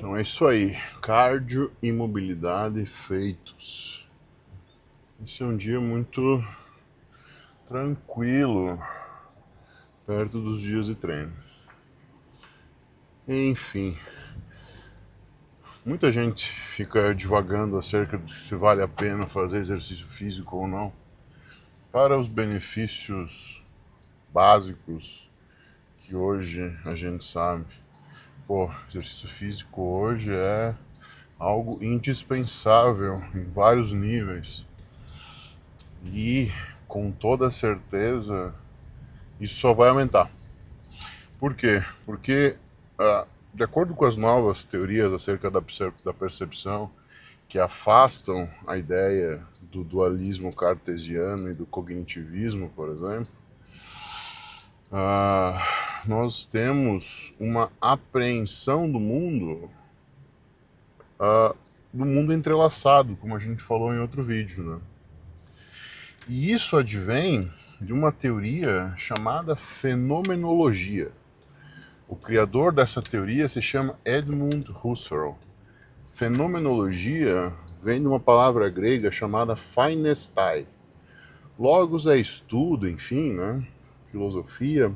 Então é isso aí, cardio e mobilidade feitos. Esse é um dia muito tranquilo, perto dos dias de treino. Enfim, muita gente fica divagando acerca de se vale a pena fazer exercício físico ou não. Para os benefícios básicos que hoje a gente sabe, exercício físico hoje é algo indispensável em vários níveis. E com toda certeza isso só vai aumentar. Por quê? Porque, de acordo com as novas teorias acerca da percepção, que afastam a ideia do dualismo cartesiano e do cognitivismo, por exemplo, nós temos uma apreensão do mundo entrelaçado, como a gente falou em outro vídeo, né? E isso advém de uma teoria chamada fenomenologia. O criador dessa teoria se chama Edmund Husserl. Fenomenologia vem de uma palavra grega chamada phainestai. Logos é estudo, enfim, né? Filosofia.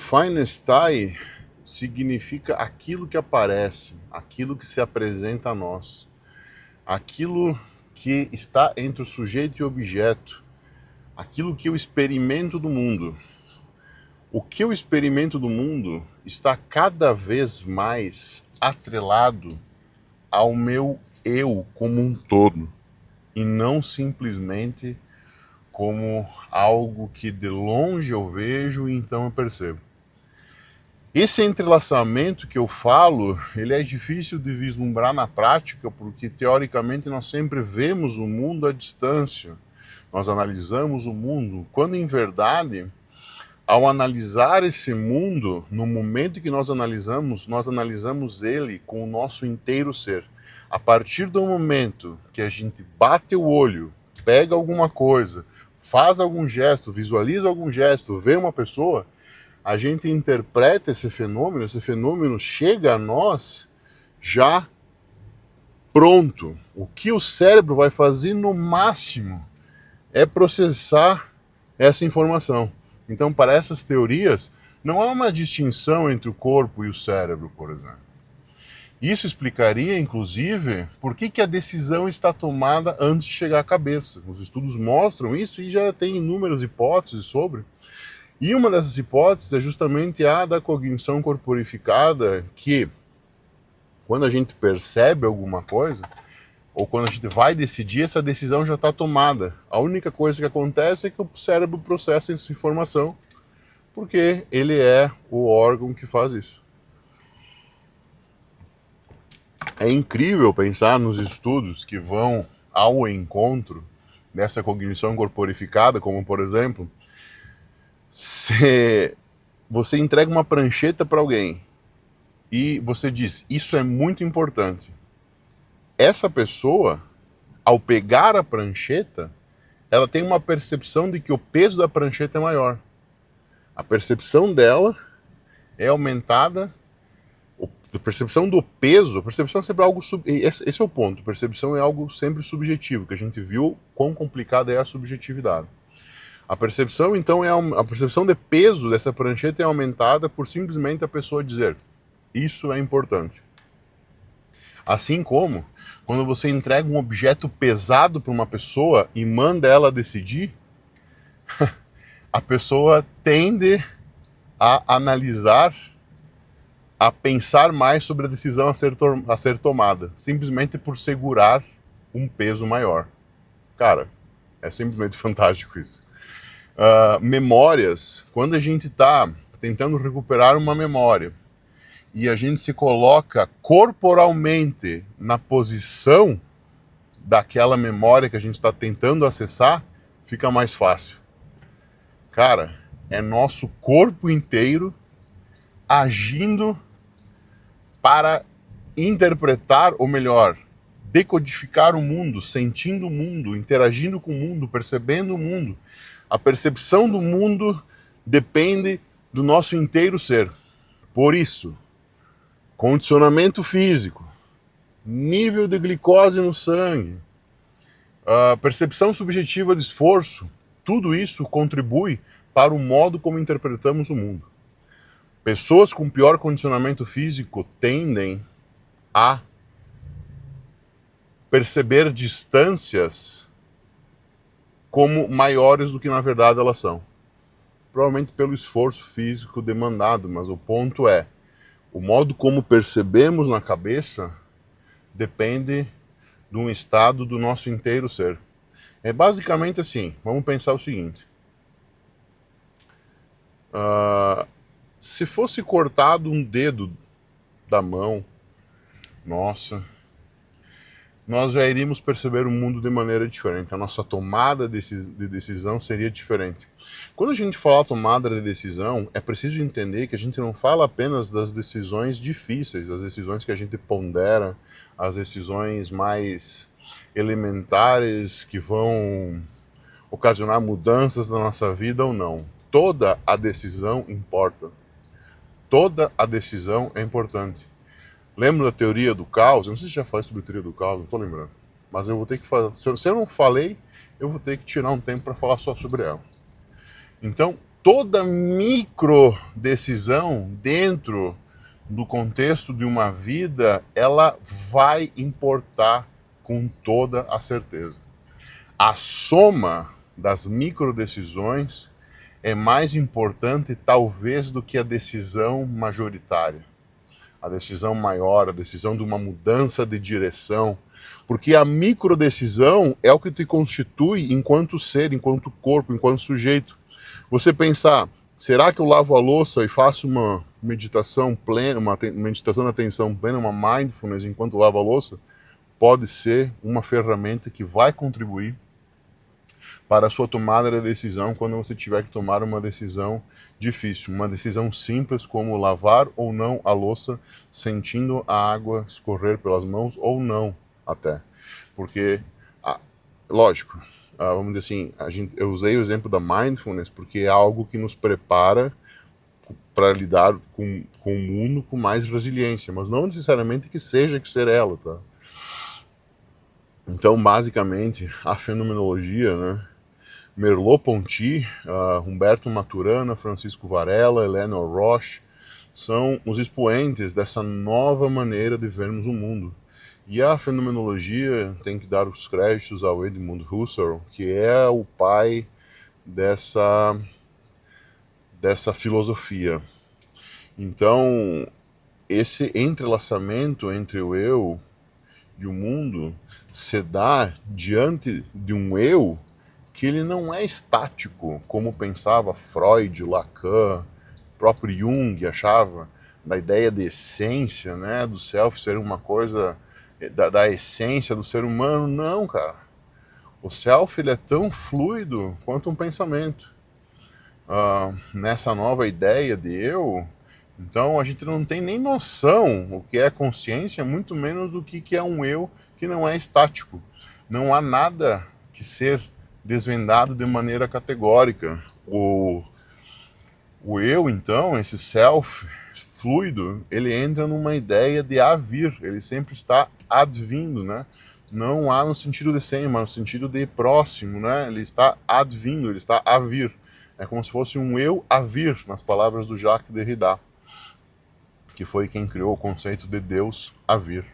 Phainestai significa aquilo que aparece, aquilo que se apresenta a nós, aquilo que está entre o sujeito e o objeto, aquilo que eu experimento do mundo. O que eu experimento do mundo está cada vez mais atrelado ao meu eu como um todo, e não simplesmente como algo que de longe eu vejo e então eu percebo. Esse entrelaçamento que eu falo, ele é difícil de vislumbrar na prática, porque teoricamente nós sempre vemos o mundo à distância, nós analisamos o mundo, quando em verdade, ao analisar esse mundo, no momento que nós analisamos ele com o nosso inteiro ser. A partir do momento que a gente bate o olho, pega alguma coisa, faz algum gesto, visualiza algum gesto, vê uma pessoa, a gente interpreta esse fenômeno chega a nós já pronto. O que o cérebro vai fazer no máximo é processar essa informação. Então, para essas teorias, não há uma distinção entre o corpo e o cérebro, por exemplo. Isso explicaria, inclusive, por que a decisão está tomada antes de chegar à cabeça. Os estudos mostram isso e já tem inúmeras hipóteses sobre. E uma dessas hipóteses é justamente a da cognição corporificada, que quando a gente percebe alguma coisa, ou quando a gente vai decidir, essa decisão já está tomada. A única coisa que acontece é que o cérebro processa essa informação, porque ele é o órgão que faz isso. É incrível pensar nos estudos que vão ao encontro dessa cognição corporificada, como por exemplo, se você entrega uma prancheta para alguém e você diz, isso é muito importante. Essa pessoa, ao pegar a prancheta, ela tem uma percepção de que o peso da prancheta é maior. A percepção dela é aumentada, a percepção do peso, a percepção é sempre algo, esse é o ponto, a percepção é algo sempre subjetivo, que a gente viu quão complicada é a subjetividade. A percepção, então, a percepção de peso dessa prancheta é aumentada por simplesmente a pessoa dizer, isso é importante. Assim como, quando você entrega um objeto pesado para uma pessoa e manda ela decidir, a pessoa tende a analisar, a pensar mais sobre a decisão a ser tomada, simplesmente por segurar um peso maior. Cara, é simplesmente fantástico isso. Memórias, quando a gente está tentando recuperar uma memória e a gente se coloca corporalmente na posição daquela memória que a gente está tentando acessar, fica mais fácil. Cara, é nosso corpo inteiro agindo para interpretar, ou melhor, decodificar o mundo, sentindo o mundo, interagindo com o mundo, percebendo o mundo. A percepção do mundo depende do nosso inteiro ser. Por isso, condicionamento físico, nível de glicose no sangue, a percepção subjetiva de esforço, tudo isso contribui para o modo como interpretamos o mundo. Pessoas com pior condicionamento físico tendem a perceber distâncias como maiores do que na verdade elas são. Provavelmente pelo esforço físico demandado, mas o ponto é, o modo como percebemos na cabeça depende de um estado do nosso inteiro ser. É basicamente assim, vamos pensar o seguinte. Se fosse cortado um dedo da mão, nossa, nós já iríamos perceber o mundo de maneira diferente. A nossa tomada de decisão seria diferente. Quando a gente fala tomada de decisão, é preciso entender que a gente não fala apenas das decisões difíceis, as decisões que a gente pondera, as decisões mais elementares que vão ocasionar mudanças na nossa vida ou não. Toda a decisão importa. Toda a decisão é importante. Lembra da teoria do caos? Eu não sei se já falei sobre a teoria do caos, não estou lembrando. Mas eu vou ter que fazer. Se eu não falei, eu vou ter que tirar um tempo para falar só sobre ela. Então, toda micro decisão dentro do contexto de uma vida, ela vai importar com toda a certeza. A soma das micro decisões é mais importante, talvez, do que a decisão majoritária. A decisão maior, a decisão de uma mudança de direção, porque a microdecisão é o que te constitui enquanto ser, enquanto corpo, enquanto sujeito. Você pensar, será que eu lavo a louça e faço uma meditação plena, uma meditação na atenção plena, uma mindfulness enquanto lavo a louça? Pode ser uma ferramenta que vai contribuir para a sua tomada de decisão quando você tiver que tomar uma decisão difícil, uma decisão simples como lavar ou não a louça, sentindo a água escorrer pelas mãos ou não até. Porque, lógico, vamos dizer assim, eu usei o exemplo da mindfulness porque é algo que nos prepara para lidar com o mundo com mais resiliência, mas não necessariamente que seja que ser ela, tá? Então, basicamente, a fenomenologia, né? Merleau-Ponty, Humberto Maturana, Francisco Varela, Eleanor Roche, são os expoentes dessa nova maneira de vermos o mundo. E a fenomenologia tem que dar os créditos ao Edmund Husserl, que é o pai dessa filosofia. Então, esse entrelaçamento entre o eu e o mundo se dá diante de um eu que ele não é estático, como pensava Freud, Lacan, próprio Jung achava, da ideia de essência, né, do self ser uma coisa, da essência do ser humano. Não, cara. O self ele é tão fluido quanto um pensamento. Nessa nova ideia de eu, então a gente não tem nem noção o que é consciência, muito menos o que é um eu que não é estático. Não há nada que ser desvendado de maneira categórica. O eu, então, esse self fluido, ele entra numa ideia de vir, ele sempre está advindo, né? Não há no sentido de sempre, mas no sentido de próximo, né? Ele está advindo, ele está a vir. É como se fosse um eu a vir, nas palavras do Jacques Derrida, que foi quem criou o conceito de Deus a vir.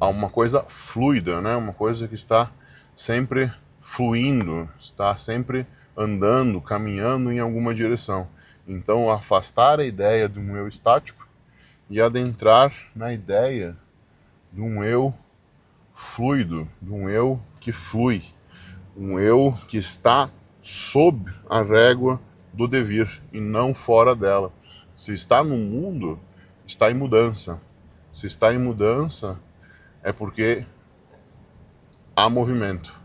Há uma coisa fluida, né? Uma coisa que está sempre fluindo, está sempre andando, caminhando em alguma direção. Então, afastar a ideia de um eu estático e adentrar na ideia de um eu fluido, de um eu que flui, um eu que está sob a régua do devir e não fora dela. Se está no mundo, está em mudança. Se está em mudança, é porque há movimento.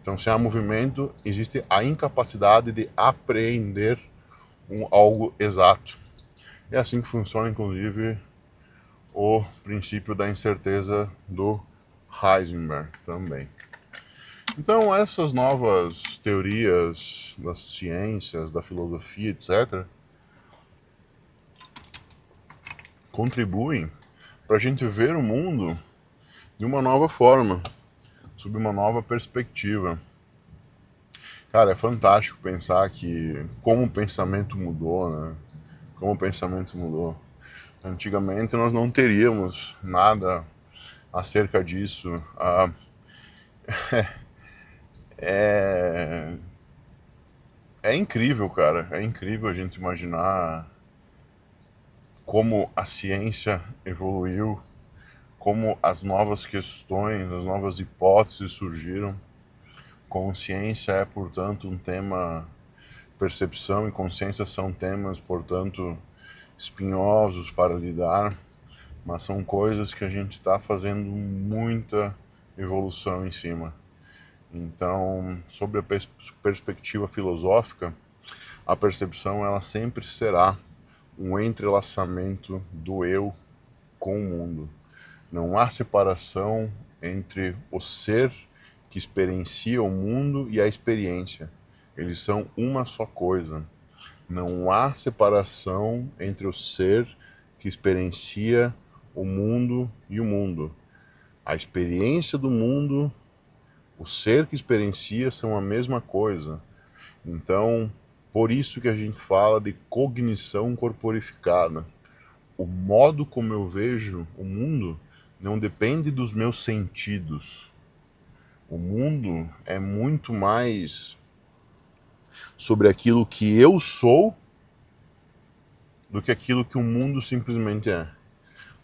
Então, se há movimento, existe a incapacidade de apreender algo exato. É assim que funciona, inclusive, o princípio da incerteza do Heisenberg também. Então, essas novas teorias das ciências, da filosofia, etc., contribuem para a gente ver o mundo de uma nova forma, sob uma nova perspectiva. Cara, é fantástico pensar que como o pensamento mudou, né? Como o pensamento mudou. Antigamente nós não teríamos nada acerca disso. É, é incrível, cara. É incrível a gente imaginar como a ciência evoluiu, como as novas questões, as novas hipóteses surgiram. Consciência é, portanto, um tema, percepção e consciência são temas, portanto, espinhosos para lidar, mas são coisas que a gente está fazendo muita evolução em cima. Então, sobre a perspectiva filosófica, a percepção ela sempre será um entrelaçamento do eu com o mundo. Não há separação entre o ser que experiencia o mundo e a experiência. Eles são uma só coisa. Não há separação entre o ser que experiencia o mundo e o mundo. A experiência do mundo, o ser que experiencia são a mesma coisa. Então, por isso que a gente fala de cognição corporificada. O modo como eu vejo o mundo não depende dos meus sentidos. O mundo é muito mais sobre aquilo que eu sou do que aquilo que o mundo simplesmente é.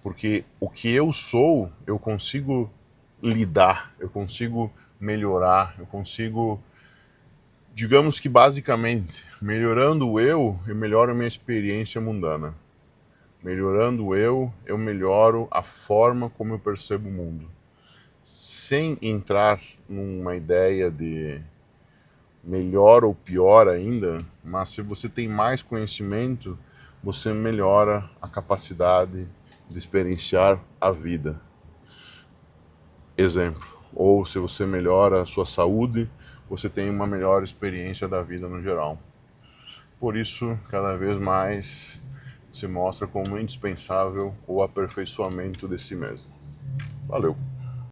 Porque o que eu sou, eu consigo lidar, eu consigo melhorar, eu consigo, digamos que basicamente, melhorando o eu melhoro a minha experiência mundana. Melhorando o eu melhoro a forma como eu percebo o mundo. Sem entrar numa ideia de melhor ou pior ainda, mas se você tem mais conhecimento, você melhora a capacidade de experienciar a vida. Exemplo, ou se você melhora a sua saúde, você tem uma melhor experiência da vida no geral. Por isso, cada vez mais se mostra como indispensável o aperfeiçoamento de si mesmo. Valeu!